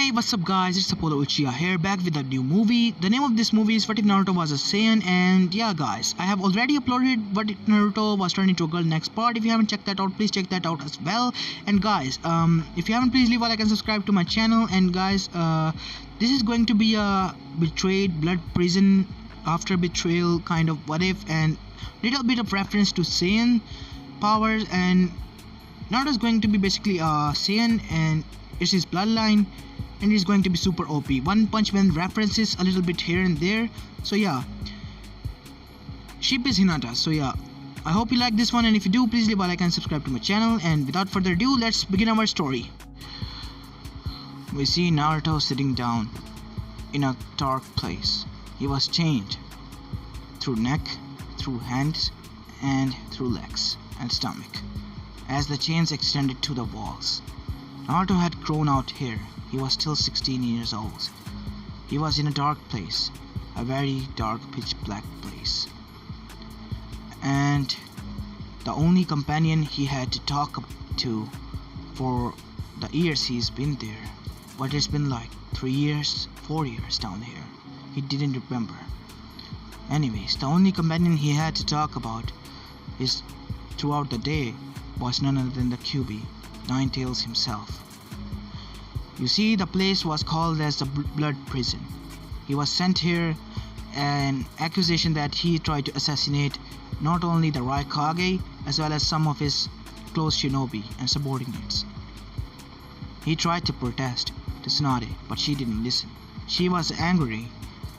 Hey, what's up guys, it's Apollo Uchiha here, back with a new movie. The name of this movie is What If Naruto Was a Saiyan, and yeah guys, I have already uploaded What If Naruto Was Turned Into a Girl next part. If you haven't checked that out, please check that out as well. And guys, if you haven't, please leave a like and subscribe to my channel. And guys, this is going to be a betrayed blood prison after betrayal kind of what if, and little bit of reference to Saiyan powers. And Naruto is going to be basically a Saiyan, and it's his bloodline, and he's going to be super OP. One Punch Man references a little bit here and there. So yeah, sheep is Hinata. So yeah, I hope you like this one, and if you do, please leave a like and subscribe to my channel. And without further ado, let's begin our story. We see Naruto sitting down in a dark place. He was chained through neck, through hands, and through legs and stomach, as the chains extended to the walls. Naruto had grown out hair. He was still 16 years old. He was in a dark place, a very dark pitch black place. And the only companion he had to talk to for the years he's been there, what it's been like, 3 years, 4 years down here, he didn't remember. Anyways, the only companion he had to talk about is throughout the day was none other than the QB, Ninetales himself. You see, the place was called as the Blood Prison. He was sent here an accusation that he tried to assassinate not only the Raikage as well as some of his close shinobi and subordinates. He tried to protest to Tsunade, but she didn't listen. She was angry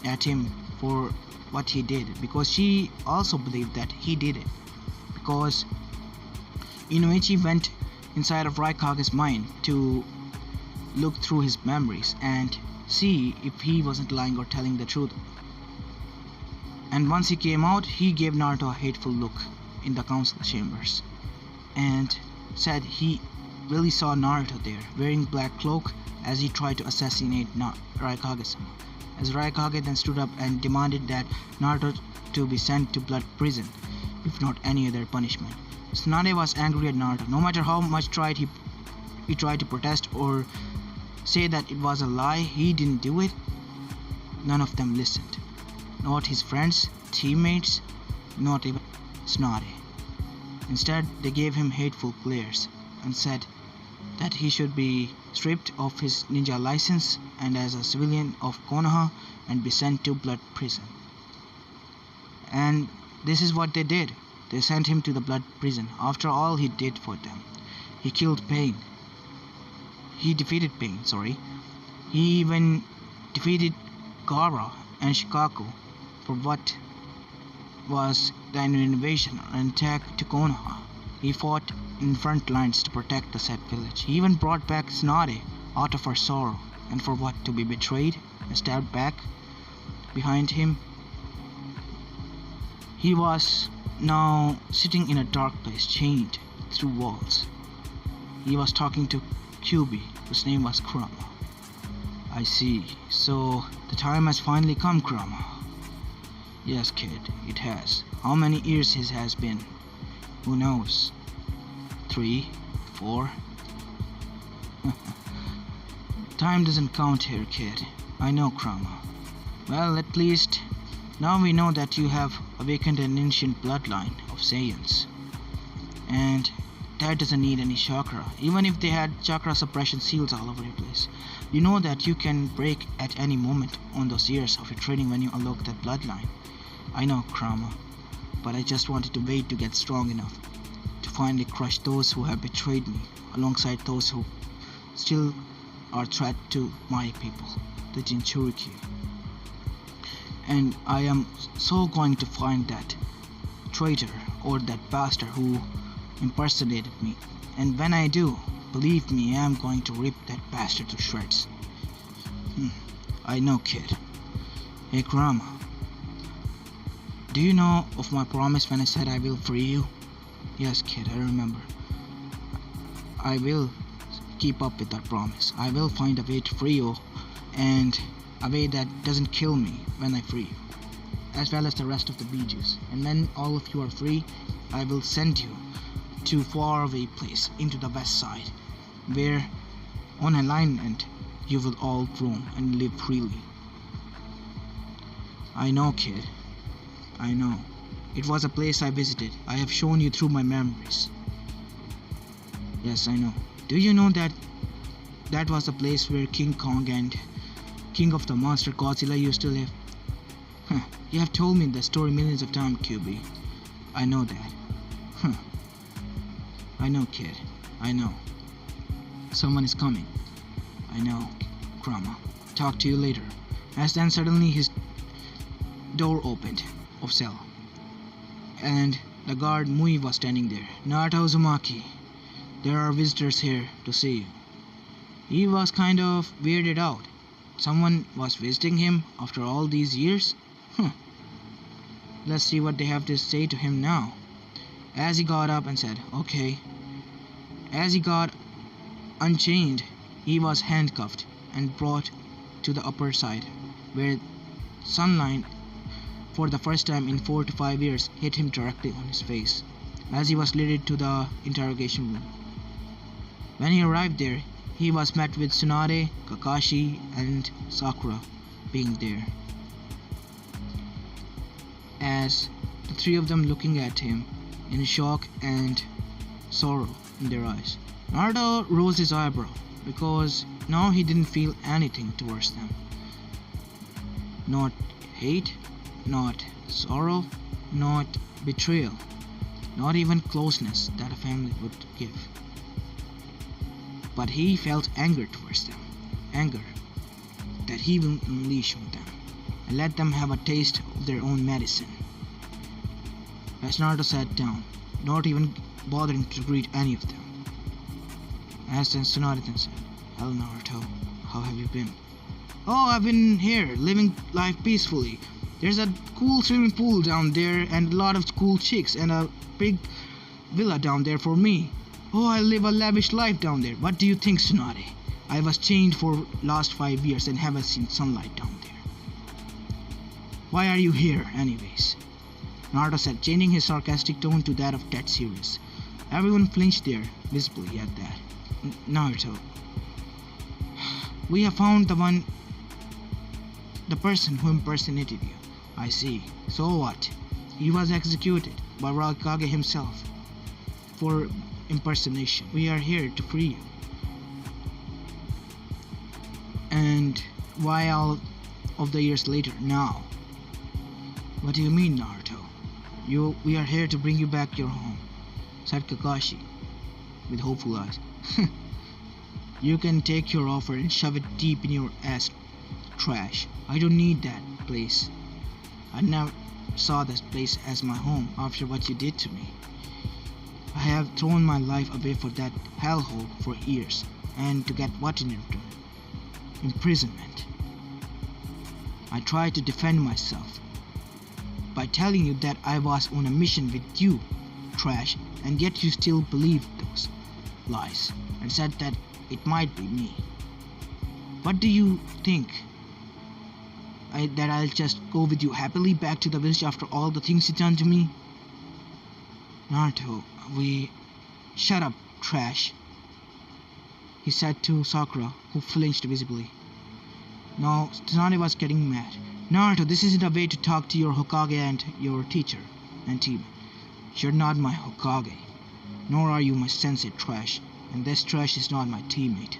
at him for what he did, because she also believed that he did it, because Inoichi went inside of Raikage's mind to look through his memories and see if he wasn't lying or telling the truth. And once he came out, he gave Naruto a hateful look in the council chambers and said he really saw Naruto there wearing black cloak as he tried to assassinate Raikage-sama. As Raikage then stood up and demanded that Naruto to be sent to Blood Prison, if not any other punishment. Tsunade was angry at Naruto. No matter how much he tried to protest or say that it was a lie, he didn't do it. None of them listened. Not his friends, teammates, not even Tsunade. Instead, they gave him hateful glares and said that he should be stripped of his ninja license and as a civilian of Konoha and be sent to Blood Prison. And this is what they did. They sent him to the Blood Prison. After all he did for them, he killed Pain. He defeated Pain, sorry. He even defeated Gaara and Shikaku for what was an invasion and attack to Konoha. He fought in front lines to protect the said village. He even brought back Tsunade out of her sorrow, and for what? To be betrayed and stabbed back behind him. He was now sitting in a dark place, chained through walls. He was talking to QB, whose name was Kurama. I see. So the time has finally come, Kurama. Yes, kid, it has. How many years it has been? Who knows? 3, 4? Time doesn't count here, kid. I know, Kurama. Well, at least now we know that you have awakened an ancient bloodline of Saiyans. And that doesn't need any chakra. Even if they had chakra suppression seals all over the place, you know that you can break at any moment on those years of your training when you unlock that bloodline. I know, Kurama, but I just wanted to wait to get strong enough to finally crush those who have betrayed me, alongside those who still are threat to my people, the Jinchuriki. And I am so going to find that traitor or that bastard who impersonated me, and when I do, believe me, I am going to rip that bastard to shreds. I know, kid. Hey, Kurama, do you know of my promise when I said I will free you? Yes, kid, I remember. I will keep up with that promise. I will find a way to free you, and a way that doesn't kill me when I free you, as well as the rest of the Bijus. And when all of you are free, I will send you to a faraway place into the west side, where on alignment you will all roam and live freely. I know, kid. I know. It was a place I visited. I have shown you through my memories. Yes, I know. Do you know that that was the place where King Kong and King of the Monster Godzilla used to live? Huh. You have told me the story millions of times, QB. I know that. Huh. I know, kid. I know. Someone is coming. I know, Krama. Talk to you later. As then suddenly his door opened of cell, and the guard Mui was standing there. Naruto Uzumaki, there are visitors here to see you. He was kind of weirded out. Someone was visiting him after all these years? Let's see what they have to say to him now. As he got up and said, okay. As he got unchained, he was handcuffed and brought to the upper side, where sunlight for the first time in 4 to 5 years hit him directly on his face, as he was led to the interrogation room. When he arrived there, he was met with Tsunade, Kakashi, and Sakura being there, as the three of them looking at him in shock and sorrow in their eyes. Naruto rose his eyebrow, because now he didn't feel anything towards them. Not hate, not sorrow, not betrayal, not even closeness that a family would give. But he felt anger towards them, anger that he will unleash on them and let them have a taste of their own medicine. As Naruto sat down, not even bothering to greet any of them, as then Tsunade then said, hello Naruto, how have you been? Oh, I've been here, living life peacefully. There's a cool swimming pool down there and a lot of cool chicks and a big villa down there for me. Oh, I live a lavish life down there. What do you think, Tsunade? I was chained for last 5 years and haven't seen sunlight down there. Why are you here, anyways? Naruto said, changing his sarcastic tone to that of dead serious. Everyone flinched there, visibly at that. Naruto, we have found the person who impersonated you. I see. So what? He was executed by Raikage himself for impersonation. We are here to free you. And why all of the years later now? What do you mean, Naruto? We are here to bring you back your home, said Kakashi with hopeful eyes. You can take your offer and shove it deep in your ass trash. I don't need that place. I never saw this place as my home after what you did to me. I have thrown my life away for that hellhole for years, and to get what in return? Imprisonment. I tried to defend myself by telling you that I was on a mission with you, trash, and yet you still believed those lies and said that it might be me. What do you think? That I'll just go with you happily back to the village after all the things you done to me? Naruto, shut up, trash, he said to Sakura, who flinched visibly. Now Tsunade was getting mad. Naruto, this isn't a way to talk to your Hokage and your teacher and team. You're not my Hokage, nor are you my sensei, trash, and this trash is not my teammate.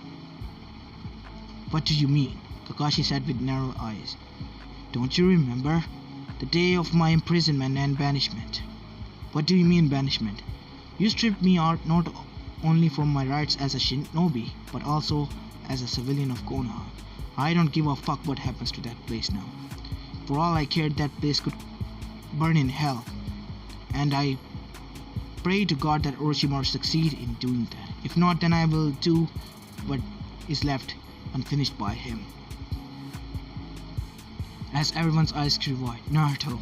What do you mean? Kakashi said with narrow eyes. Don't you remember? The day of my imprisonment and banishment. What do you mean banishment? You stripped me out not only from my rights as a shinobi, but also as a civilian of Konoha. I don't give a fuck what happens to that place now. For all I cared, that place could burn in hell. And I pray to God that Orochimaru succeed in doing that. If not, then I will do what is left unfinished by him. As everyone's eyes grew wide, Naruto,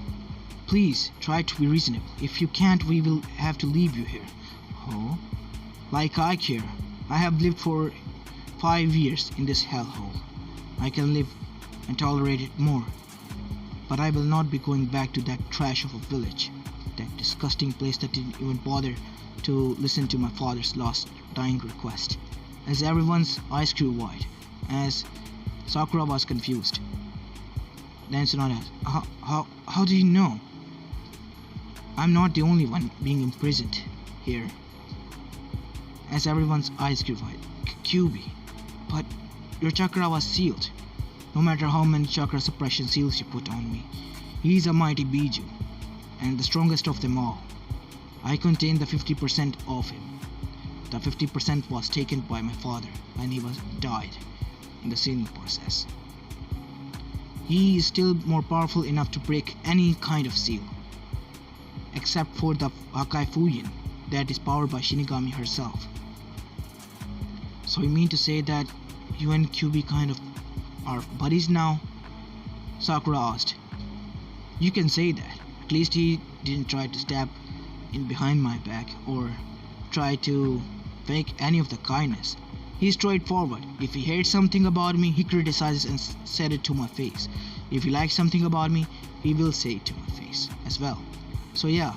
please try to be reasonable. If you can't, we will have to leave you here. Oh? Like I care. I have lived for 5 years in this hellhole. I can live and tolerate it more. But I will not be going back to that trash of a village. That disgusting place that didn't even bother to listen to my father's last dying request. As everyone's eyes grew wide, as Sakura was confused. Then Tsunade asked, how do you know? I'm not the only one being imprisoned here. As everyone's eyes grew wide. Kyuubi, but your chakra was sealed. No matter how many chakra suppression seals you put on me, he's a mighty Biju, and the strongest of them all. I contain the 50% of him. The 50% was taken by my father when he died in the sealing process. He is still more powerful enough to break any kind of seal, except for the Hakai Fuyin that is powered by Shinigami herself. So you mean to say that you and Kyuubi kind of are buddies now? Sakura asked. You can say that. At least he didn't try to stab in behind my back or try to fake any of the kindness. He's straightforward. If he hates something about me, he criticizes and said it to my face. If he likes something about me, he will say it to my face as well. So yeah,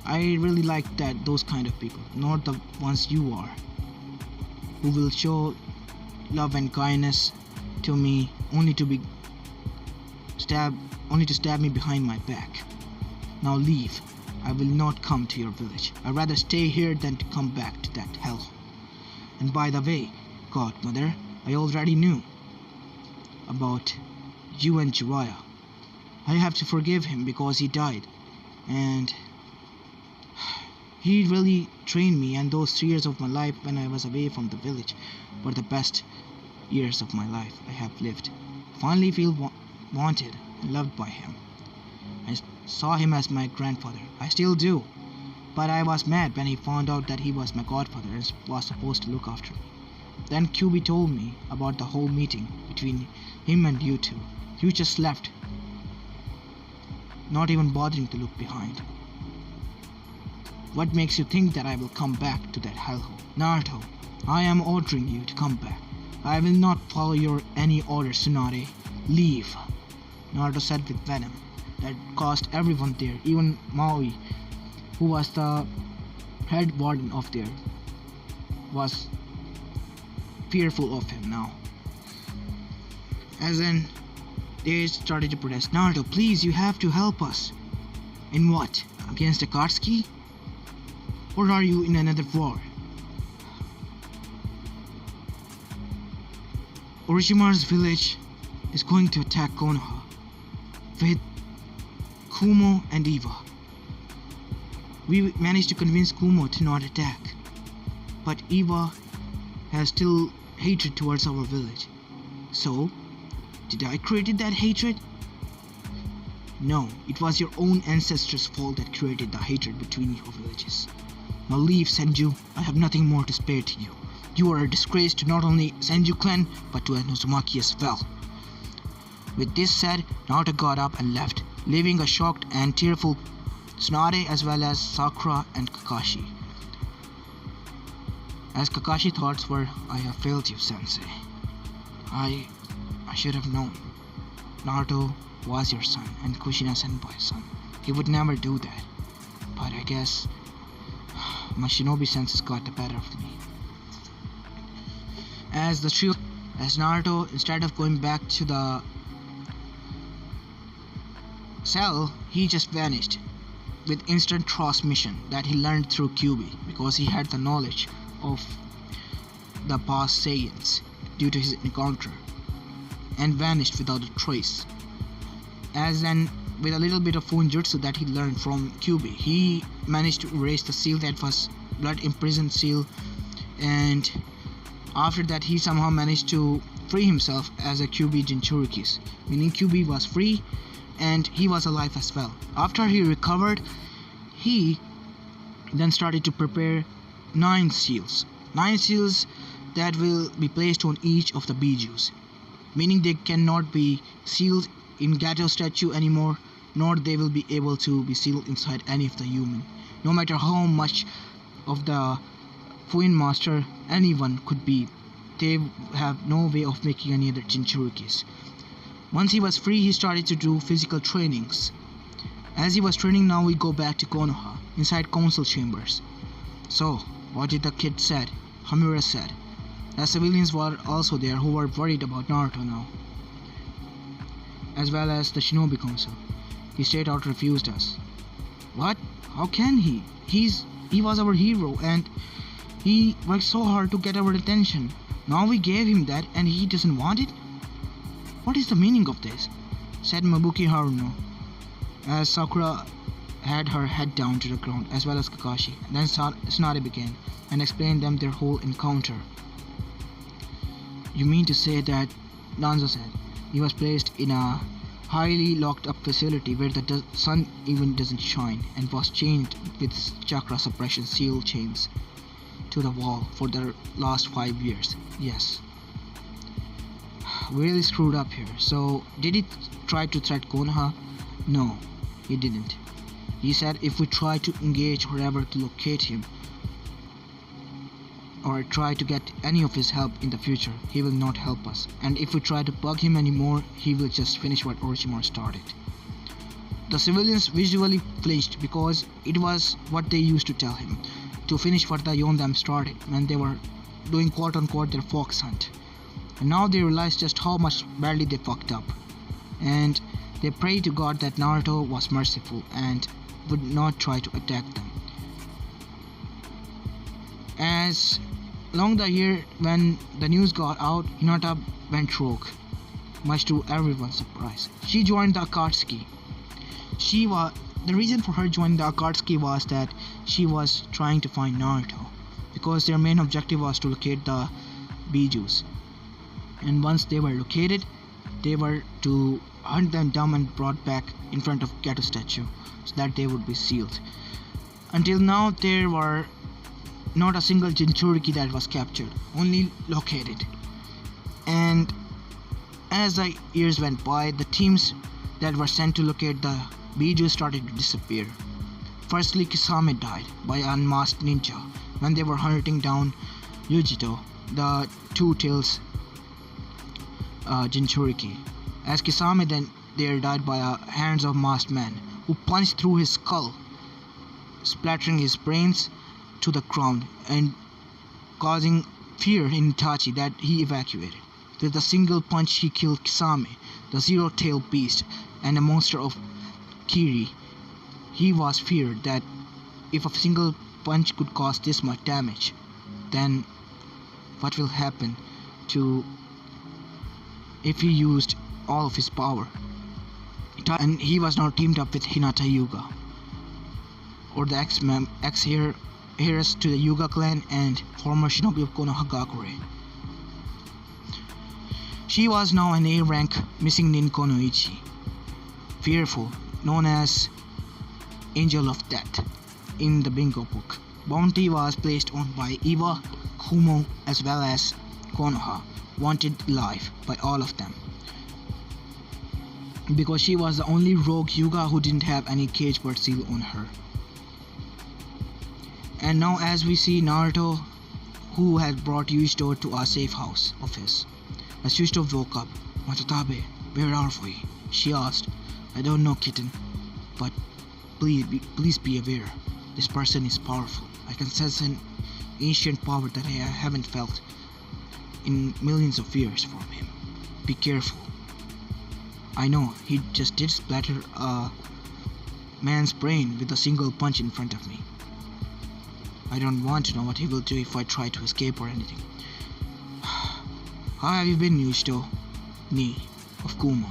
I really like those kind of people, not the ones you are, who will show love and kindness to me only to stab me behind my back. Now leave. I will not come to your village. I'd rather stay here than to come back to that hellhole. And by the way, godmother, I already knew about you and Jiraiya. I have to forgive him because he died, and he really trained me, and those 3 years of my life when I was away from the village were the best years of my life I have lived. Finally feel wanted and loved by him. I saw him as my grandfather. I still do. But I was mad when he found out that he was my godfather and was supposed to look after me. Then Kyuubi told me about the whole meeting between him and you two. You just left, not even bothering to look behind. What makes you think that I will come back to that hellhole? Naruto, I am ordering you to come back. I will not follow your any orders, Tsunade. Leave, Naruto said with venom that caused everyone there, even Maui, who was the head warden of there, was fearful of him now. As then they started to protest. Naruto, please, you have to help us. In what? Against Akatsuki? Or are you in another war? Orochimaru's village is going to attack Konoha with Kumo and Eva. We managed to convince Kumo to not attack, but Eva has still hatred towards our village. So, did I create that hatred? No, it was your own ancestors' fault that created the hatred between your villages. Now leave, Senju. I have nothing more to spare to you. You are a disgrace to not only Senju clan, but to Uzumaki as well. With this said, Naruto got up and left, leaving a shocked and tearful Tsunade as well as Sakura and Kakashi. As Kakashi's thoughts were, I have failed you, Sensei. I should have known. Naruto was your son and Kushina Senpai's son. He would never do that. But I guess my shinobi senses got the better of me. As Naruto, instead of going back to the cell, he just vanished with instant transmission that he learned through Kyuubi, because he had the knowledge of the past Saiyans due to his encounter, and vanished without a trace. As then, with a little bit of Funjutsu that he learned from Kyuubi, he managed to erase the seal that was blood imprisoned seal, and after that he somehow managed to free himself as a Kyuubi Jinchurikis, meaning Kyuubi was free and he was alive as well. After he recovered, he then started to prepare 9 seals. 9 seals that will be placed on each of the Bijus, meaning they cannot be sealed in Gato statue anymore, nor they will be able to be sealed inside any of the human. No matter how much of the Fuin Master anyone could be, they have no way of making any other Jinchurikis. Once he was free, he started to do physical trainings. As he was training, now we go back to Konoha, inside council chambers. So, what did the kid said? Hamura said, The civilians were also there who were worried about Naruto now, as well as the Shinobi Council. He straight out refused us. What? How can he? He was our hero and he worked so hard to get our attention. Now we gave him that and he doesn't want it? What is the meaning of this? Said Mabuki Haruno, as Sakura had her head down to the ground, as well as Kakashi. Then Tsunade began and explained them their whole encounter. You mean to say that, Danzo said, he was placed in a highly locked up facility where the sun even doesn't shine and was chained with chakra suppression seal chains to the wall for the last 5 years. Yes. We really screwed up here. So, did he try to threat Konoha? No, he didn't. He said if we try to engage or ever to locate him, or try to get any of his help in the future, he will not help us. And if we try to bug him anymore, he will just finish what Orochimaru started. The civilians visually flinched because it was what they used to tell him, to finish what the Yondam started when they were doing quote-unquote their fox hunt. And now they realized just how much badly they fucked up. And they prayed to God that Naruto was merciful and would not try to attack them. As along the year, when the news got out, Hinata went rogue, much to everyone's surprise. She joined the Akatsuki. The reason for her joining the Akatsuki was that she was trying to find Naruto, because their main objective was to locate the Bijus. And once they were located, they were to hunt them down and brought back in front of Geto statue, so that they would be sealed. Until now, there were not a single Jinchuriki that was captured, only located. And as the years went by, the teams that were sent to locate the Biju started to disappear. Firstly, Kisame died by an unmasked ninja when they were hunting down Yujito, the two tails Jinchuriki. As Kisame then there died by a hands of masked man who punched through his skull, splattering his brains to the ground and causing fear in Itachi that he evacuated. With a single punch he killed Kisame, the zero-tailed beast and a monster of Kiri. He was feared that if a single punch could cause this much damage, then what will happen to if he used all of his power. And he was now teamed up with Hinata Hyuga, or the ex-heiress to the Hyuga clan and former shinobi of Konohagakure. She was now an A-rank missing nin Konoichi, fearful, known as Angel of Death in the bingo book. Bounty was placed on by Iwa, Kumo, as well as Konoha, wanted alive by all of them, because she was the only rogue Hyuga who didn't have any cage bird seal on her. And now as we see Naruto, who had brought Yujito to a safe house of his. As Yujito woke up, "Matatabe, where are we?" she asked. "I don't know, kitten, but please be aware. This person is powerful. I can sense an ancient power that I haven't felt in millions of years from him. Be careful. I know, he just did splatter a man's brain with a single punch in front of me. I don't want to know what he will do if I try to escape or anything." "How have you been, Yujito?" "Ni, of Kumo,"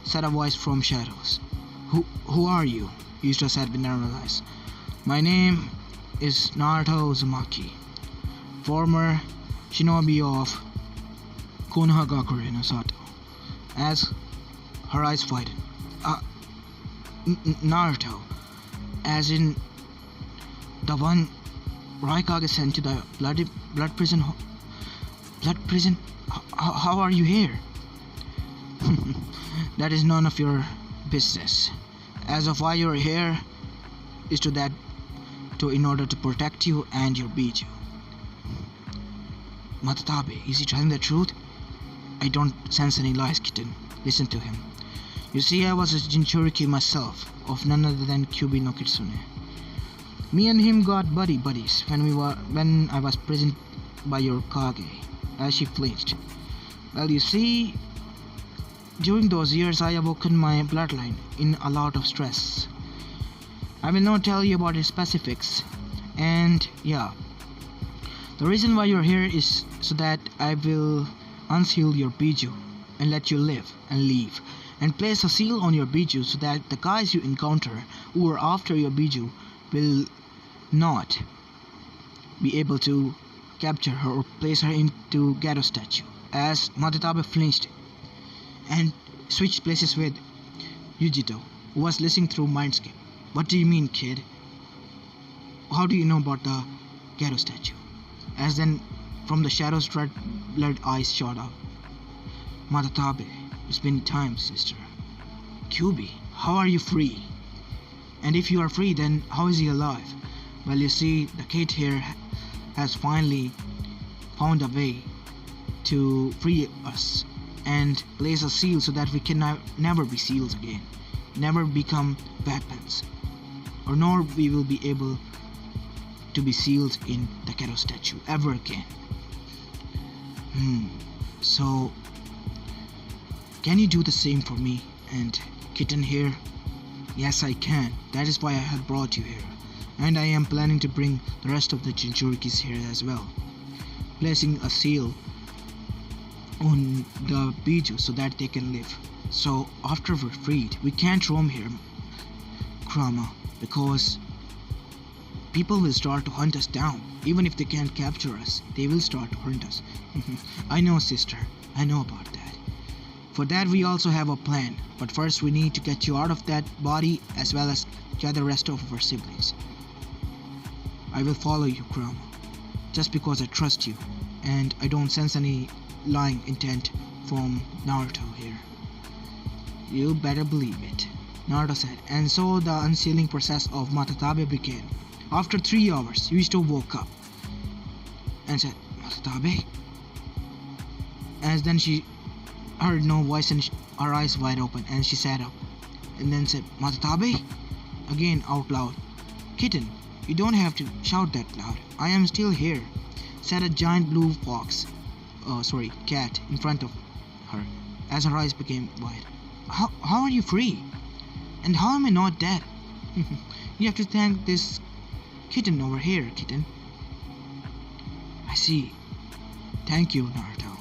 said a voice from shadows. Who are you?" Yujito said with narrowed eyes. "My name is Naruto Uzumaki, former shinobi of Konohagakure no Sato." As her eyes widened, Naruto, as in the one Raikage sent to the blood prison. Blood prison? How are you here?" "That is none of your business. As of why you're here is in order to protect you and your Biju." "Matatabe, is he telling the truth?" "I don't sense any lies, kitten. Listen to him. You see, I was a Jinchuriki myself, of none other than Kyuubi no Kitsune. Me and him got buddies when I was by your Kage, as she flinched. Well, you see, during those years I awoken my bloodline in a lot of stress. I will not tell you about the specifics. And yeah, the reason why you're here is so that I will unseal your Biju and let you live and leave, and place a seal on your Biju so that the guys you encounter who are after your Biju will not be able to capture her or place her into ghetto statue. As Matatabe flinched and switched places with Yujito, who was listening through Mindscape. What do you mean, kid? How do you know about the ghetto statue? As then from the shadows red blood eyes shot out. Matatabe, it's been time, sister. Kyubi, how are you free? And if you are free, then how is he alive? Well, you see, the kid here has finally found a way to free us and place a seal so that we can never be seals again, never become weapons, or nor we will be able to be sealed in the ghetto statue ever again. So can you do the same for me and Kitten here? Yes, I can. That is why I have brought you here, and I am planning to bring the rest of the Jinchurikis here as well, placing a seal on the Biju so that they can live. So after we're freed, we can't roam here, Kurama, because people will start to hunt us down. Even if they can't capture us, they will start to hunt us. I know, sister, I know about that. For that we also have a plan, but first we need to get you out of that body as well as get the rest of our siblings. I will follow you, Kurama, just because I trust you, and I don't sense any lying intent from Naruto here. You better believe it, Naruto said, and so the unsealing process of Matatabe began. After 3 hours, Yuito woke up and said, Matatabe? As then she heard no voice and her eyes wide open, and she sat up and then said, Matatabe? Again out loud. Kitten, you don't have to shout that loud. I am still here, said a giant blue cat in front of her as her eyes became wide. How are you free? And how am I not dead? You have to thank this kitten over here, Kitten. I see. Thank you, Naruto.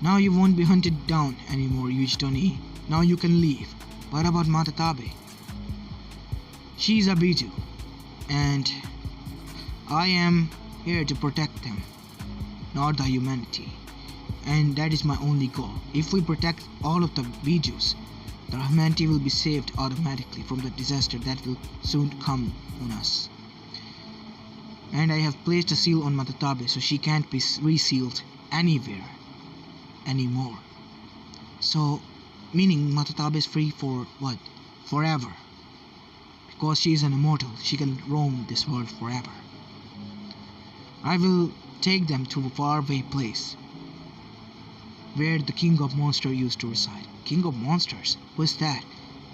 Now you won't be hunted down anymore, Yuichito-ni. Now you can leave. What about Matatabe? She's a Biju, and I am here to protect them, not the humanity. And that is my only goal. If we protect all of the Bijus, the humanity will be saved automatically from the disaster that will soon come on us. And I have placed a seal on Matatabe so she can't be resealed anywhere anymore. So, meaning Matatabe is free for what? Forever. Because she is an immortal, she can roam this world forever. I will take them to a faraway place where the King of Monsters used to reside. King of Monsters? Who is that?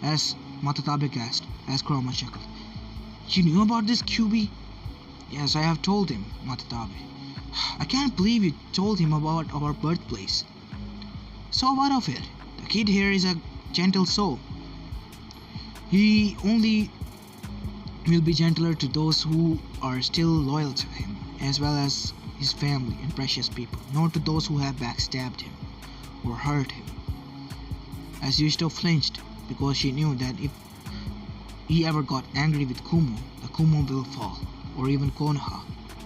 As Matatabe gasped, as Kurama chuckled. You knew about this, Kyubi? Yes, I have told him, Matatabe. I can't believe you told him about our birthplace. So what of it? The kid here is a gentle soul. He only will be gentler to those who are still loyal to him, as well as his family and precious people, not to those who have backstabbed him or hurt him. As Yuito flinched, because she knew that if he ever got angry with Kumo, the Kumo will fall, or even Konoha.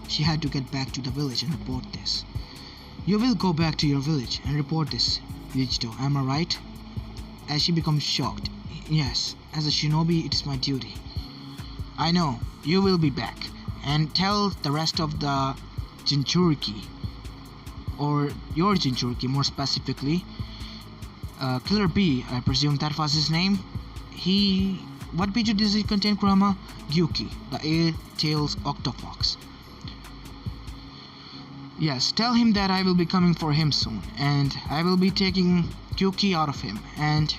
She had to get back to the village and report this. You will go back to your village and report this, Yuito, am I right? As she becomes shocked. Yes, as a shinobi it is my duty. I know, you will be back, and tell the rest of the Jinchuriki, or your Jinchuriki more specifically, Killer B, I presume that was his name. What Biju does it contain, Kurama? Gyuki, the 8-tails octofox. Yes, tell him that I will be coming for him soon, and I will be taking Gyuki out of him, and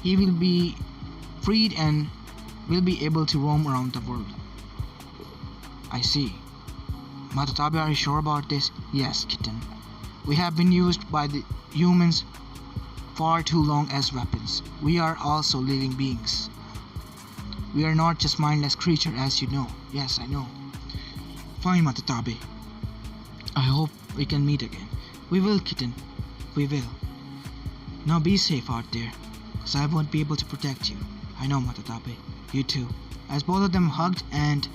he will be freed and will be able to roam around the world. I see. Matatabe, are you sure about this? Yes, kitten. We have been used by the humans far too long as weapons. We are also living beings. We are not just mindless creatures, as you know. Yes, I know. Fine, Matatabe. I hope we can meet again. We will, kitten. We will. Now be safe out there, cause I won't be able to protect you. I know, Matatabe. You too. As both of them hugged and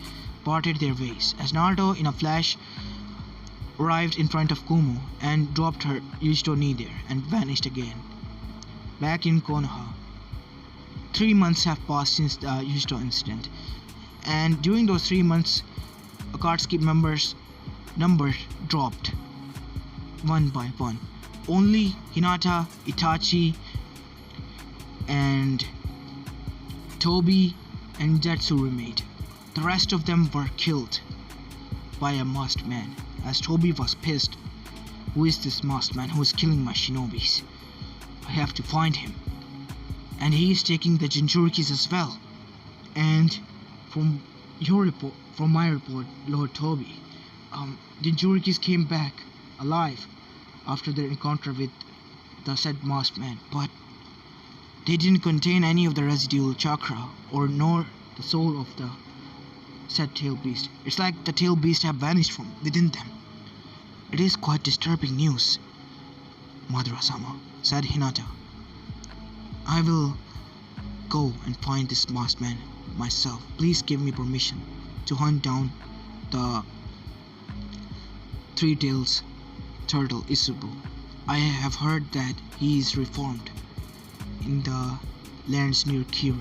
parted their ways, as Naruto in a flash arrived in front of Kumo and dropped her Yushito knee there and vanished again. Back in Konoha. 3 months have passed since the Yushito incident, and during those 3 months, Akatsuki members' numbers dropped one by one. Only Hinata, Itachi, and Tobi and Zetsu remained. The rest of them were killed by a masked man, as Tobi was pissed. Who is this masked man who is killing my shinobis? I have to find him. And he is taking the Jinchurikis as well. And from my report, Lord Tobi, Jinchurikis came back alive after their encounter with the said masked man, but they didn't contain any of the residual chakra or nor the soul of the said tail beast. It's like the tail beast have vanished from within them. It is quite disturbing news, Madara-sama, said Hinata. I will go and find this masked man myself. Please give me permission to hunt down the Three Tails Turtle Isubu. I have heard that he is reformed in the lands near Kiri.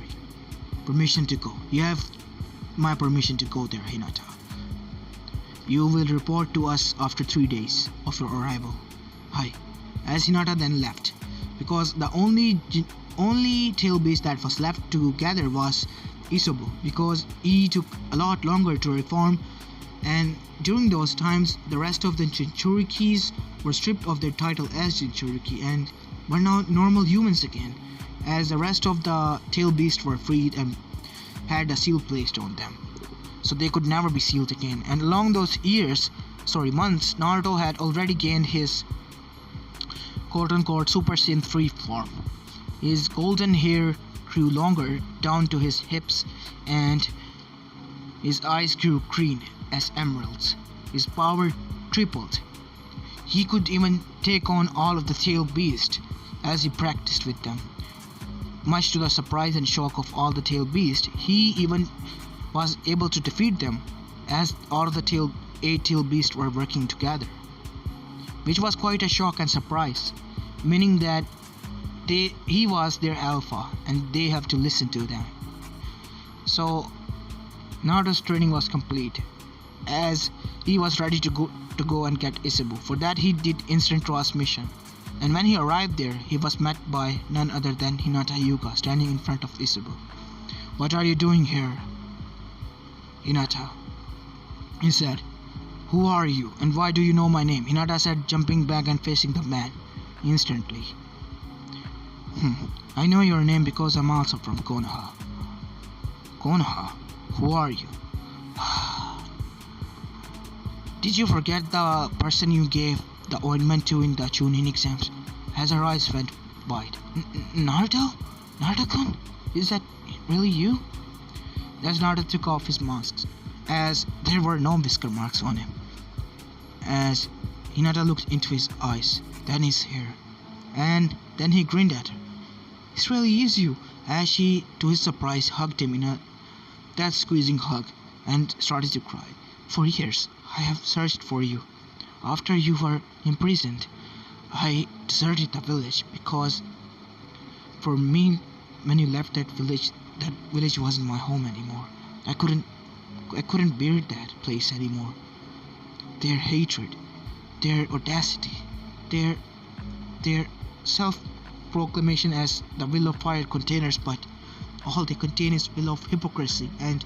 Permission to go. You have my permission to go there, Hinata. You will report to us after 3 days of your arrival. Hi. As Hinata then left, because the only tail beast that was left to gather was Isubu, because he took a lot longer to reform, and during those times the rest of the Jinchurikis were stripped of their title as Jinchuriki and were now normal humans again, as the rest of the tail beasts were freed and had a seal placed on them, so they could never be sealed again. And along those months, Naruto had already gained his quote-unquote Super Saiyan 3 form. His golden hair grew longer down to his hips, and his eyes grew green as emeralds. His power tripled. He could even take on all of the tail beasts as he practiced with them. Much to the surprise and shock of all the tail beasts, he even was able to defeat them, as all of the 8 tail beasts were working together, which was quite a shock and surprise, meaning that he was their alpha and they have to listen to them. So Naruto's training was complete, as he was ready to go and get Isubu. For that he did instant transmission, and when he arrived there, he was met by none other than Hinata Hyuga standing in front of Isubu. What are you doing here, Hinata? He said. Who are you, and why do you know my name? Hinata said, jumping back and facing the man instantly. I know your name because I'm also from Konoha. Konoha? Who are you? Did you forget the person you gave the ointment to in the Chunin exams? As her eyes went wide. Naruto? Naruto-kun? Is that really you? As Naruto took off his masks, as there were no whisker marks on him. As Hinata looked into his eyes, then his hair, and then he grinned at her. It really is you, as she, to his surprise, hugged him in a death-squeezing hug and started to cry. For years, I have searched for you. After you were imprisoned, I deserted the village because for me, when you left that village wasn't my home anymore. I couldn't bear that place anymore. Their hatred, their audacity, their self-proclamation as the will of fire containers, but all they contain is will of hypocrisy and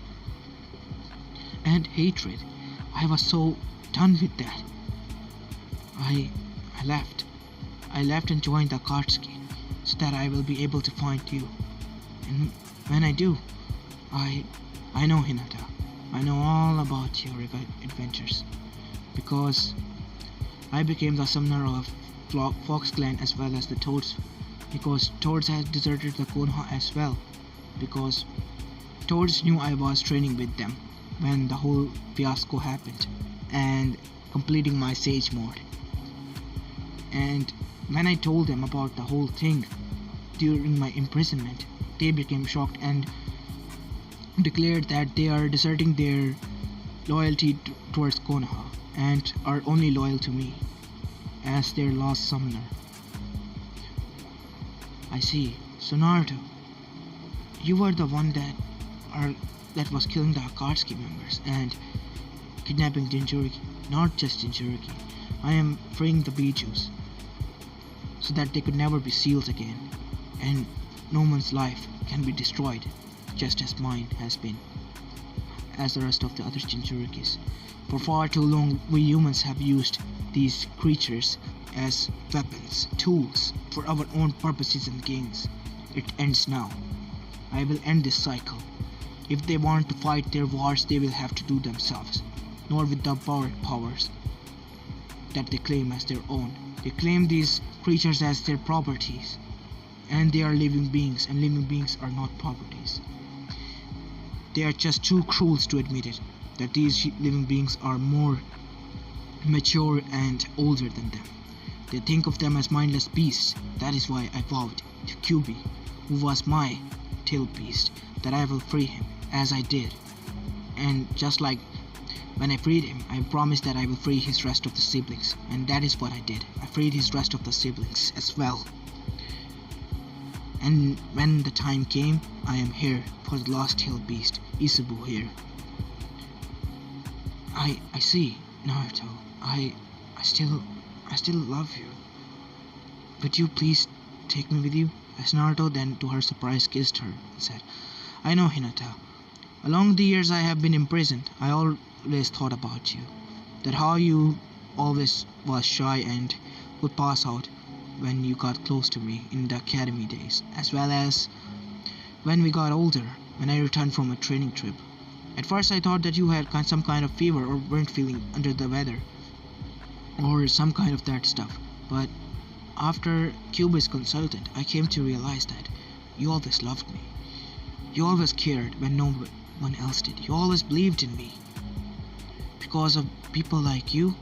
hatred. I was so done with that. I left. I left and joined the Akatsuki so that I will be able to find you. And when I do, I know Hinata. I know all about your adventures. because I became the summoner of Fox Clan as well as the Toads, because Toads had deserted the Konoha as well, because Toads knew I was training with them when the whole fiasco happened and completing my Sage mode. And when I told them about the whole thing during my imprisonment, they became shocked and declared that they are deserting their loyalty towards Konoha and are only loyal to me as their last summoner. I see. So Naruto, you were the one that was killing the Akatsuki members and kidnapping Jinchuriki. Not just Jinchuriki. I am freeing the Bijus so that they could never be sealed again, and no one's life can be destroyed, just as mine has been, as the rest of the other Jinchurikis. For far too long, we humans have used these creatures as weapons, tools, for our own purposes and gains. It ends now. I will end this cycle. If they want to fight their wars, they will have to do themselves, nor with the borrowed powers that they claim as their own. They claim these creatures as their properties, and they are living beings, and living beings are not properties. They are just too cruel to admit it, that these living beings are more mature and older than them. They think of them as mindless beasts. That is why I vowed to Kyubi, who was my tail beast, that I will free him, as I did. And just like when I freed him, I promised that I will free his rest of the siblings, and that is what I did. I freed his rest of the siblings as well. And when the time came, I am here for the last tail beast, Izubu here. I see, Naruto. I still love you. Would you please take me with you? As Naruto then, to her surprise, kissed her and said, I know, Hinata. Along the years I have been imprisoned, I always thought about you. That how you always was shy and would pass out when you got close to me in the academy days, as well as when we got older, when I returned from a training trip. At first I thought that you had some kind of fever or weren't feeling under the weather, or some kind of that stuff, but after Kyubi's consultant, I came to realize that you always loved me. You always cared when no one else did. You always believed in me. Because of people like you,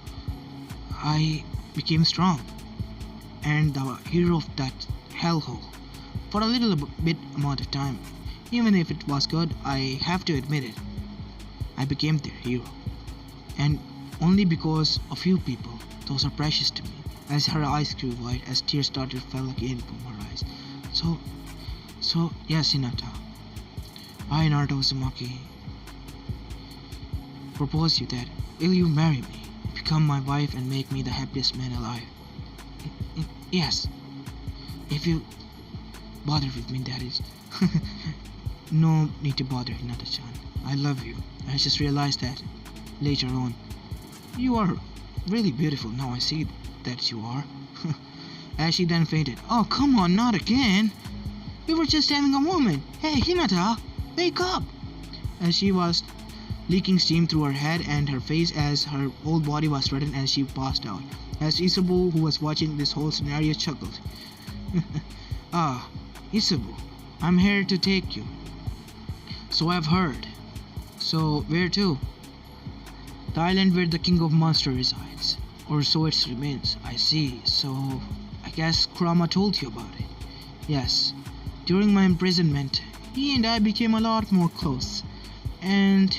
I became strong and the hero of that hellhole for a little bit amount of time. Even if it was good, I have to admit it. I became their hero, and only because a few people. Those are precious to me. As her eyes grew wide, as tears started fell again from her eyes. So yes, Hinata. I, Naruto Uzumaki, propose you that will you marry me, become my wife, and make me the happiest man alive? Yes. If you bother with me, that is. No need to bother, Hinata-chan. I love you. I just realized that later on. You are really beautiful. Now I see that you are. As she then fainted. Oh, come on, not again. We were just having a moment. Hey, Hinata, wake up. As she was leaking steam through her head and her face, as her whole body was reddened as she passed out. As Izubu, who was watching this whole scenario, chuckled. Ah, Izubu, I'm here to take you. So I've heard. So where to? The island where the king of monsters resides. Or so it remains. I see. So I guess Kurama told you about it. Yes. During my imprisonment, he and I became a lot more close. And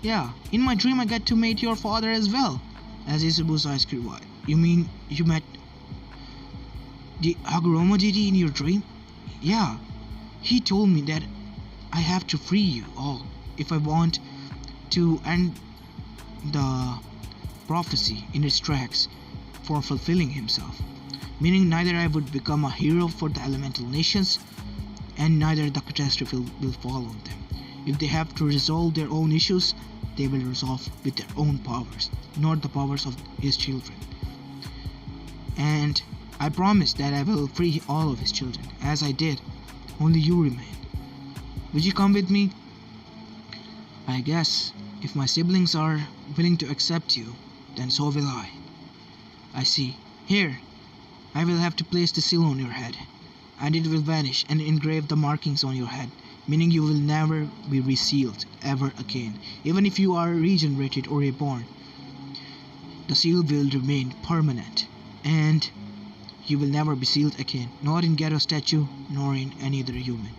yeah, in my dream I got to meet your father as well. As Izubu's eyes grew wide. You mean you met the Hagoromo deity in your dream? Yeah. He told me that I have to free you all if I want to end the prophecy in its tracks for fulfilling himself. Meaning neither I would become a hero for the elemental nations, and neither the catastrophe will fall on them. If they have to resolve their own issues, they will resolve with their own powers, not the powers of his children. And I promise that I will free all of his children, as I did. Only you remain. Would you come with me? I guess if my siblings are willing to accept you, then so will I. I see. Here, I will have to place the seal on your head, and it will vanish and engrave the markings on your head, meaning you will never be resealed ever again. Even if you are regenerated or reborn, the seal will remain permanent, and you will never be sealed again, not in Ghetto statue, nor in any other human.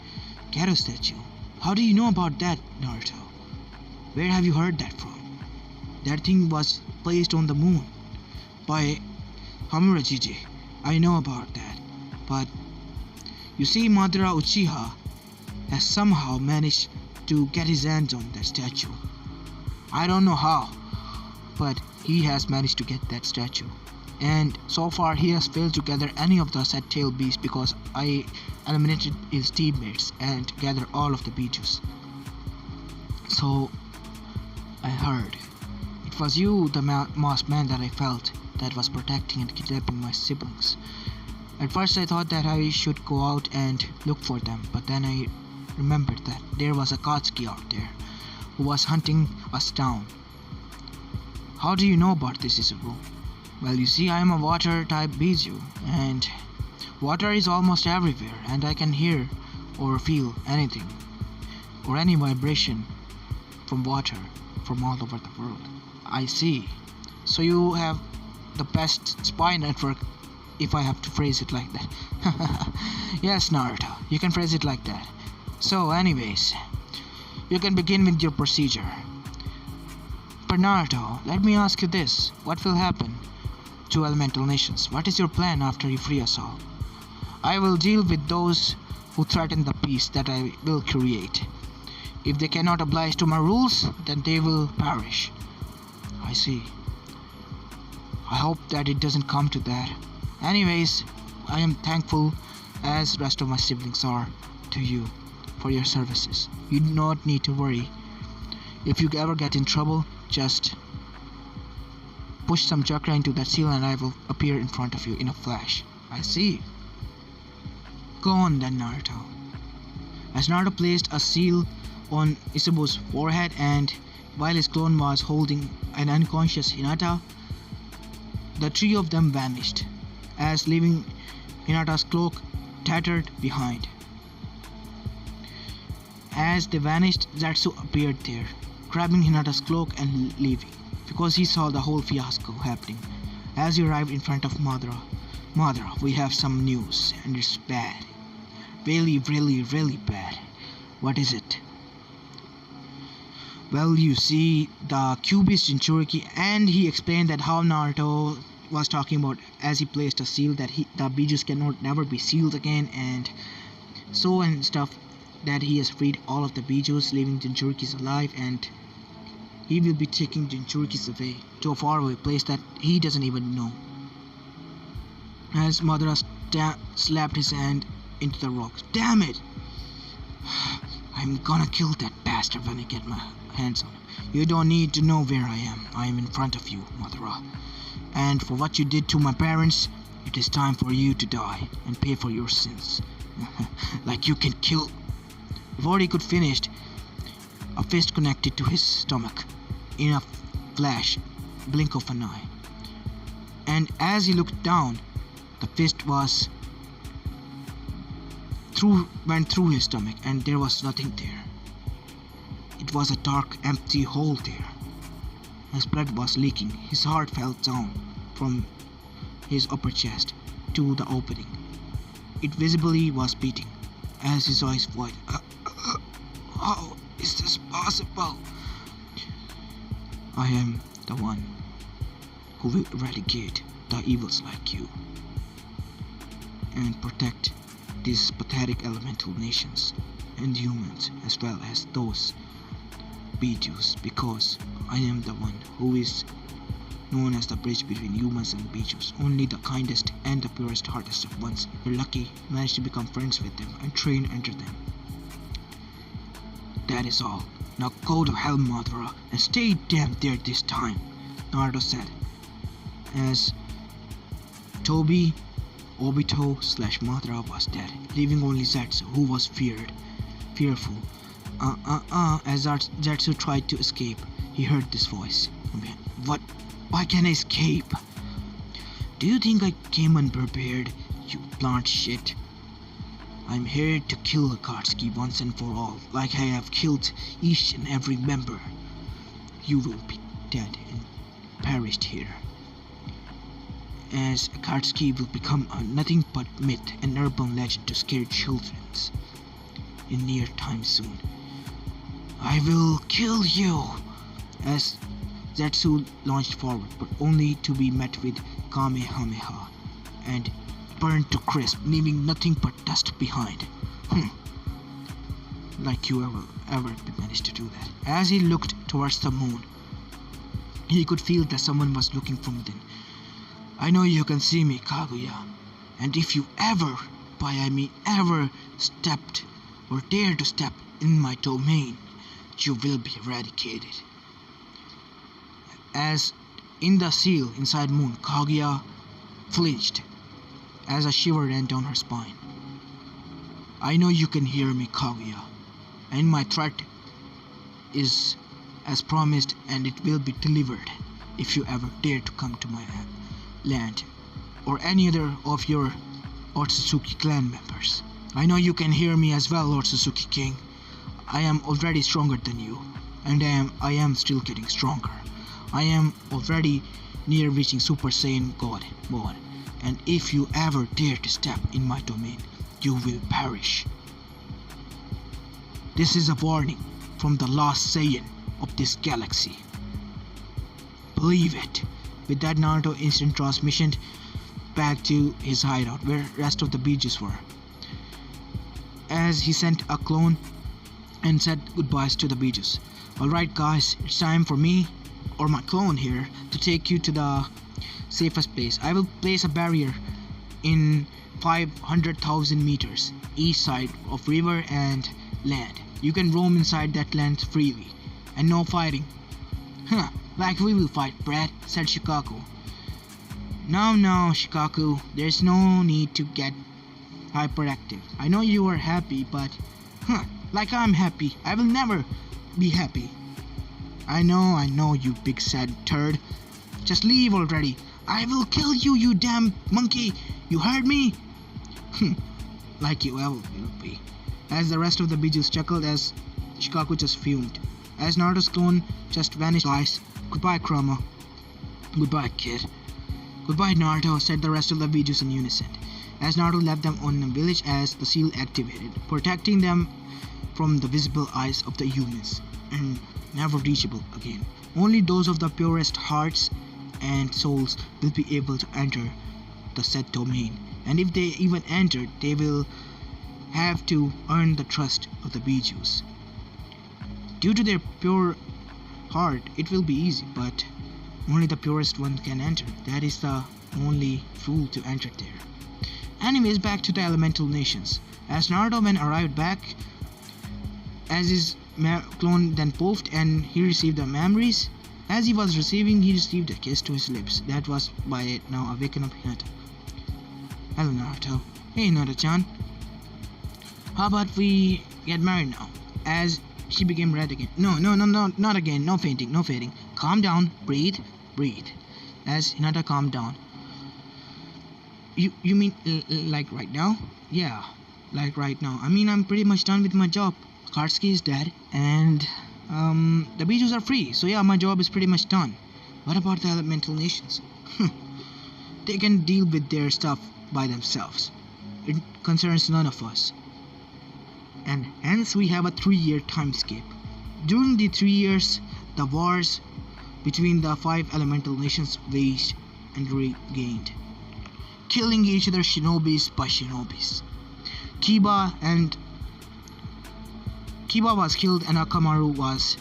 Ghetto statue? How do you know about that, Naruto? Where have you heard that from? That thing was placed on the moon by Hamura Jiji. I know about that, but you see, Madara Uchiha has somehow managed to get his hands on that statue. I don't know how, but he has managed to get that statue. And so far he has failed to gather any of the set tail beasts because I eliminated his teammates and gathered all of the Bijus. So I heard it was you, the masked man that I felt that was protecting and kidnapping my siblings. At first I thought that I should go out and look for them, but then I remembered that there was a Katsuki out there who was hunting us down. How do you know about this, Izuku? Well, you see, I am a water type Biju, and water is almost everywhere, and I can hear or feel anything or any vibration from water from all over the world. I see. So you have the best spy network, if I have to phrase it like that. Yes, Naruto, you can phrase it like that. So anyways, you can begin with your procedure. But Naruto, let me ask you this. What will happen to elemental nations? What is your plan after you free us all? I will deal with those who threaten the peace that I will create. If they cannot oblige to my rules, then they will perish. I see. I hope that it doesn't come to that. Anyways, I am thankful, as the rest of my siblings are, to you for your services. You do not need to worry. If you ever get in trouble, just push some chakra into that seal and I will appear in front of you in a flash. I see. Go on then, Naruto. As Naruto placed a seal on Izuku's forehead, and while his clone was holding an unconscious Hinata, the three of them vanished, as leaving Hinata's cloak tattered behind. As they vanished, Zetsu appeared there, grabbing Hinata's cloak and leaving, because he saw the whole fiasco happening. As he arrived in front of Madara, Madara, we have some news, and it's bad. Really, really, really bad. What is it? Well, you see, the Cubist Jinchuriki, and he explained that how Naruto was talking about as he placed a seal that the Bijus cannot never be sealed again, and so and stuff, that he has freed all of the Bijus, leaving Jinchurikis alive, and he will be taking Jinchurikis away to a faraway place that he doesn't even know. As Madara slapped his hand into the rocks. Damn it! I'm gonna kill that bastard when I get my hands on him. You don't need to know where I am. I am in front of you, Madara. And for what you did to my parents, it is time for you to die and pay for your sins. Like you can kill. Before he could finish, a fist connected to his stomach in a flash, blink of an eye. And as he looked down, the fist went through his stomach, and there was nothing there. It was a dark, empty hole there. His blood was leaking. His heart fell down from his upper chest to the opening. It visibly was beating as his eyes widened. How is this possible? I am the one who will eradicate the evils like you and protect these pathetic elemental nations and humans, as well as those Bijus, because I am the one who is known as the bridge between humans and Bijus. Only the kindest and the purest hearted of ones were lucky managed to become friends with them and train under them. That is all. Now go to hell, Madara, and stay damn there this time, Naruto said, as Tobi, Obito / Madara was dead, leaving only Zetsu, who was fearful. As Zetsu tried to escape, he heard this voice. What Why can't I escape? Do you think I came unprepared, you plant shit? I'm here to kill Akatsuki once and for all, like I have killed each and every member. You will be dead and perished here, as Akatsuki will become nothing but myth and urban legend to scare children in near time soon. I will kill you! As Zetsu launched forward, but only to be met with Kamehameha and burned to crisp, leaving nothing but dust behind. Like you ever managed to do that. As he looked towards the moon, he could feel that someone was looking from within. I know you can see me, Kaguya, and if you ever, by I mean ever, stepped or dare to step in my domain, you will be eradicated. As in the seal inside moon, Kaguya flinched as a shiver ran down her spine. I know you can hear me, Kaguya, and my threat is as promised, and it will be delivered if you ever dare to come to my land or any other of your Otsutsuki clan members. I know you can hear me as well, Lord Suzuki King. I am already stronger than you, and I am still getting stronger. I am already near reaching Super Saiyan God mode, and if you ever dare to step in my domain, you will perish. This is a warning from the last Saiyan of this galaxy. Believe it. With that, Naruto instant transmissioned back to his hideout where rest of the Bijus were, as he sent a clone and said goodbyes to the Bijus. Alright guys, it's time for me or my clone here to take you to the safest place. I will place a barrier in 500,000 meters each side of river and land. You can roam inside that land freely, and no fighting. Like we will fight, Brad, said Shikaku. No, Shikaku, there's no need to get hyperactive. I know you are happy, but like I'm happy, I will never be happy. I know, you big sad turd. Just leave already. I will kill you, you damn monkey. You heard me? Like you ever will be. As the rest of the Bijus chuckled as Shikaku just fumed. As Naruto's clone just vanished. Guys, goodbye Chroma. Goodbye kid. Goodbye Naruto, said the rest of the Bijus in unison. As Naruto left them on the village as the seal activated, protecting them from the visible eyes of the humans, and never reachable again. Only those of the purest hearts and souls will be able to enter the said domain, and if they even enter, they will have to earn the trust of the Bijus. Due to their pure heart, it will be easy, but only the purest one can enter. That is the only fool to enter there. Anyways, back to the elemental nations. As Naruto then arrived back, as his clone then poofed and he received the memories. As he was receiving, he received a kiss to his lips. That was by now awakened up Hinata. Hello Naruto. Hey Naruto-chan. How about we get married now? As she became red again. No, not again. No fainting. Calm down. Breathe. As Hinata calmed down. You mean like right now? Yeah, like right now. I mean, I'm pretty much done with my job. Akatsuki is dead, and the Bijus are free. So yeah, my job is pretty much done. What about the elemental nations? They can deal with their stuff by themselves. It concerns none of us. And hence we have a 3-year timescape. During the 3 years, the wars between the 5 elemental nations waged and regained, killing each other shinobis by shinobis. Kiba was killed, and Akamaru was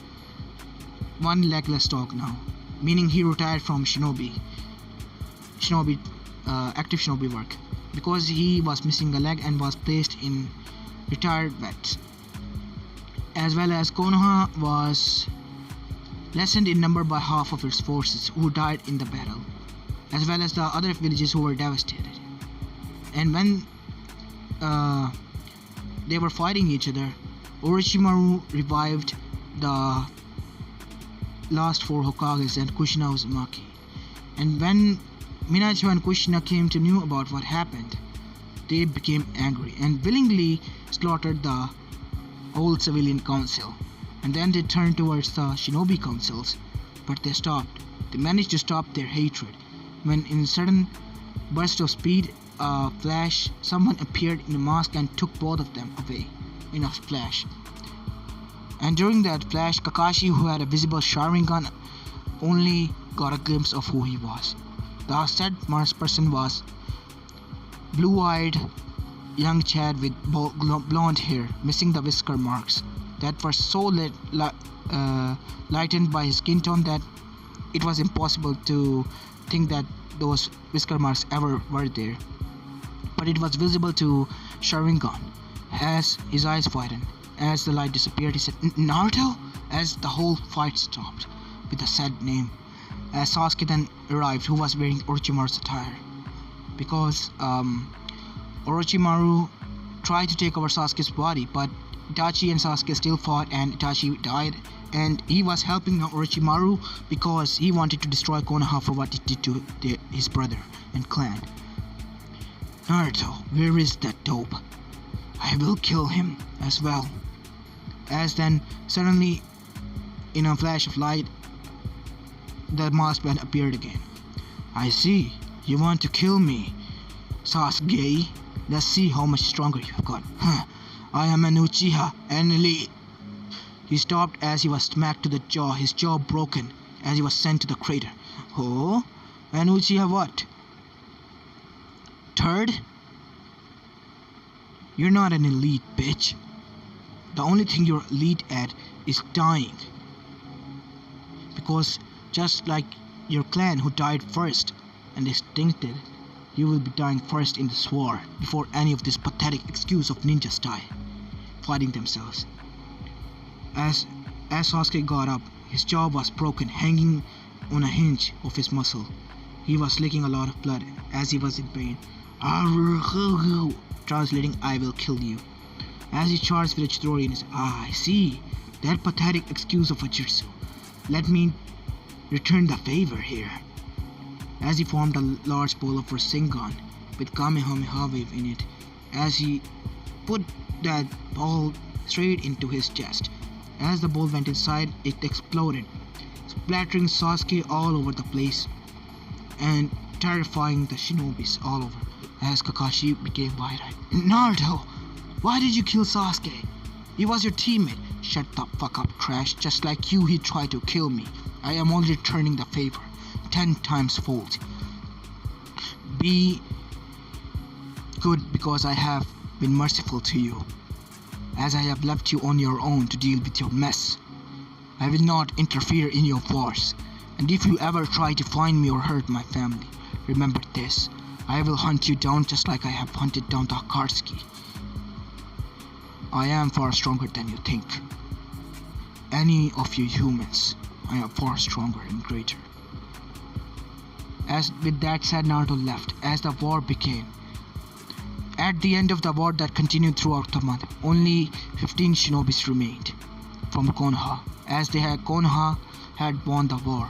one legless dog now, meaning he retired from active shinobi work because he was missing a leg and was placed in retired vets. As well as Konoha was lessened in number by half of its forces who died in the battle, as well as the other villages who were devastated. And when they were fighting each other, Orochimaru revived the last 4 Hokages and Kushina Uzumaki. And when Minato and Kushina came to know about what happened, they became angry and willingly slaughtered the whole civilian council. And then they turned towards the shinobi councils, but they stopped. They managed to stop their hatred when in a sudden burst of speed, a flash, someone appeared in a mask and took both of them away in a flash. And during that flash, Kakashi, who had a visible Sharingan, only got a glimpse of who he was. The said person was blue-eyed young Chad with blonde hair, missing the whisker marks that were so lightened by his skin tone that it was impossible to think that those whisker marks ever were there. But it was visible to Sharingan. As his eyes widened, as the light disappeared, he said, "Naruto?" As the whole fight stopped with a sad name. As Sasuke then arrived, who was wearing Orochimaru's attire. Because Orochimaru tried to take over Sasuke's body, but Itachi and Sasuke still fought, and Itachi died, and he was helping Orochimaru because he wanted to destroy Konoha for what it did to his brother and clan. "Naruto, where is that dope? I will kill him as well." As then suddenly, in a flash of light, the masked man appeared again. "I see, you want to kill me, Sasuke. Let's see how much stronger you've got. I am an Uchiha, an elite." He stopped as he was smacked to the jaw, his jaw broken as he was sent to the crater. "Oh? An Uchiha what? Third? You're not an elite, bitch. The only thing you're elite at is dying. Because just like your clan who died first and extincted, you will be dying first in this war before any of this pathetic excuse of ninjas die, fighting themselves." As Sasuke got up, his jaw was broken, hanging on a hinge of his muscle. He was licking a lot of blood as he was in pain. Translating, "I will kill you." As he charged with a Chidori in his I see, that pathetic excuse of a jutsu. Let me return the favor here. As he formed a large ball of Rasengan with Kamehameha wave in it, as he put that ball straight into his chest. As the ball went inside, it exploded, splattering Sasuke all over the place and terrifying the shinobis all over. As Kakashi became wide-eyed. "Naruto, why did you kill Sasuke? He was your teammate." "Shut the fuck up, trash. Just like you, he tried to kill me. I am only returning the favor, 10 times fold. Be good because I have been merciful to you, as I have left you on your own to deal with your mess. I will not interfere in your wars, and if you ever try to find me or hurt my family, remember this. I will hunt you down just like I have hunted down the Akatsuki. I am far stronger than you think. Any of you humans, I am far stronger and greater." As with that said, Naruto left as the war began. At the end of the war that continued throughout the month, only 15 shinobis remained from Konoha, as Konoha had won the war.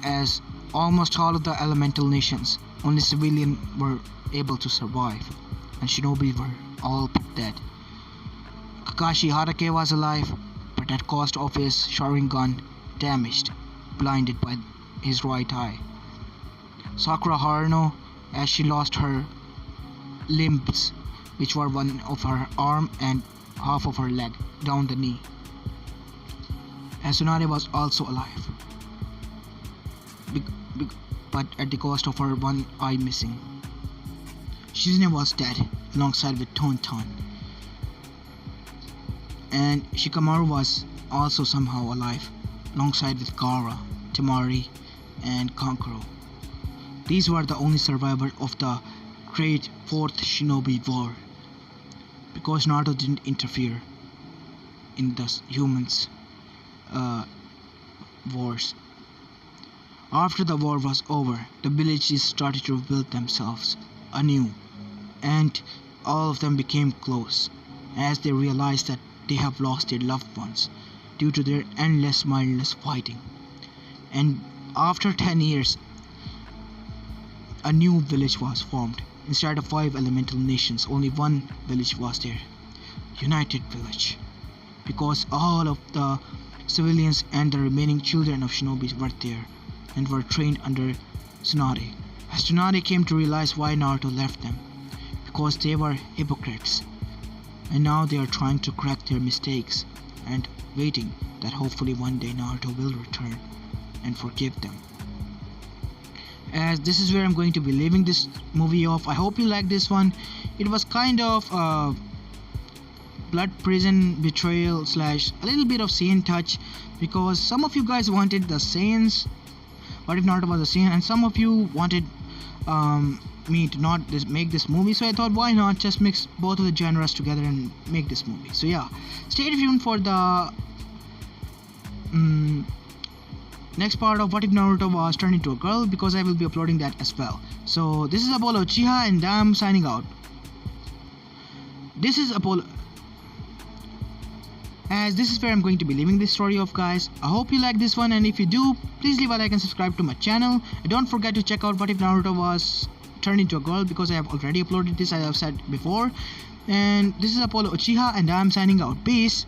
As almost all of the elemental nations, only civilians were able to survive, and shinobi were all dead. Kakashi Hatake was alive, but at cost of his Sharingan damaged, blinded by his right eye. Sakura Haruno, as she lost her limbs, which were one of her arm and half of her leg down the knee. As Tsunade was also alive, but at the cost of her one eye missing. Shizune was dead alongside with Tonton, and Shikamaru was also somehow alive alongside with Gaara, Temari, and Kankuro. These were the only survivors of the Great Fourth Shinobi War, because Naruto didn't interfere in the humans' wars. After the war was over, the villages started to rebuild themselves anew, and all of them became close, as they realized that they have lost their loved ones due to their endless mindless fighting. And after 10 years, a new village was formed. Instead of 5 elemental nations, only one village was there. United Village. Because all of the civilians and the remaining children of shinobi were there and were trained under Tsunade. As Tsunade came to realize why Naruto left them, because they were hypocrites, and now they are trying to correct their mistakes and waiting that hopefully one day Naruto will return and forgive them. As this is where I'm going to be leaving this movie off. I hope you like this one. It was kind of blood prison betrayal slash a little bit of Saiyan touch, because some of you guys wanted the Saiyans, what if Naruto was a Saiyan, and some of you wanted me to not make this movie, so I thought why not just mix both of the genres together and make this movie. So yeah, stay tuned for the next part of what if Naruto was turned into a girl, because I will be uploading that as well. So this is Apollo Uchiha and I'm signing out. This is Apollo, as this is where I'm going to be leaving this story off, guys. I hope you like this one, and if you do, please leave a like and subscribe to my channel. And don't forget to check out what if Naruto was turned into a girl, because I have already uploaded this, as I have said before. And this is Apollo Uchiha and I'm signing out. Peace.